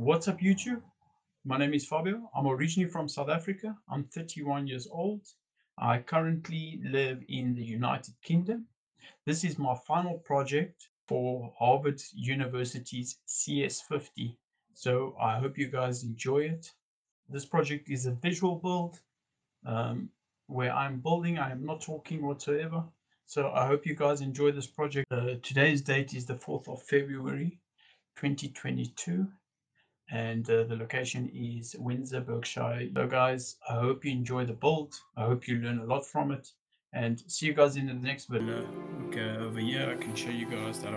What's up, YouTube? My name is Fabio. I'm originally from South Africa. I'm 31 years old. I currently live in the United Kingdom. This is my final project for Harvard University's CS50. So I hope you guys enjoy it. This project is a visual build um, where I'm building. I am not talking whatsoever. So I hope you guys enjoy this project. Today's date is the 4th of February 2022 and the location is Windsor, Berkshire. So, guys, I hope you enjoy the build. I hope you learn a lot from it, and see you guys in the next video. Okay, over here I can show you guys that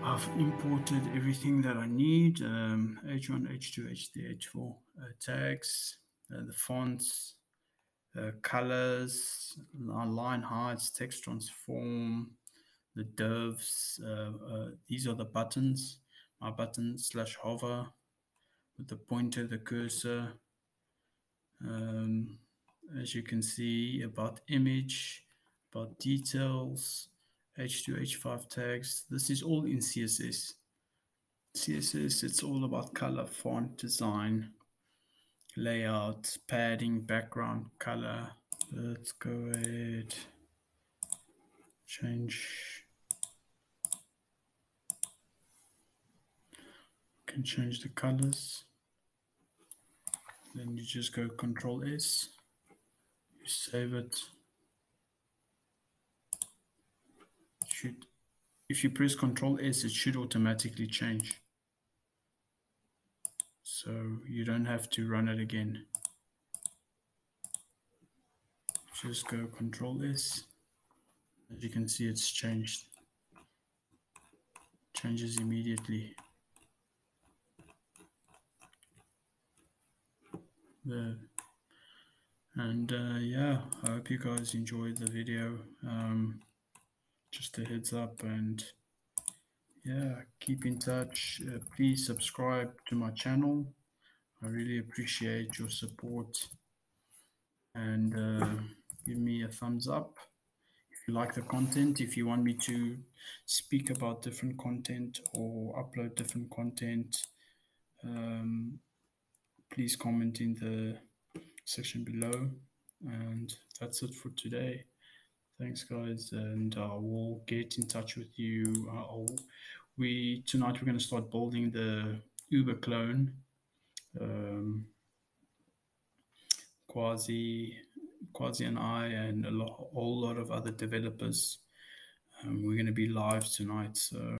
I've imported everything that I need. H1, H2, H3, H4 tags, the fonts, colors, line heights, text transform, the divs. These are the buttons. My button slash hover with the pointer, the cursor. Um, as you can see, about image, about details, H2, H5 tags. This is all in CSS. CSS, it's all about color, font, design, layout, padding, background, color. Let's go ahead, change. Can change the colors. Then you just go Control S. You save it. Should If you press Control S, it should automatically change. So you don't have to run it again. Just go Control S. As you can see, it's changed. Changes immediately. There. And yeah, I hope you guys enjoyed the video. Just a heads up, and yeah, keep in touch. Please subscribe to my channel. I really appreciate your support, and give me a thumbs up if you like the content. If you want me to speak about different content or upload different content, um, please comment in the section below. And that's it for today. Thanks, guys, and we'll get in touch with you. Tonight we're going to start building the Uber clone. Quasi, and I, and whole lot of other developers. We're going to be live tonight, so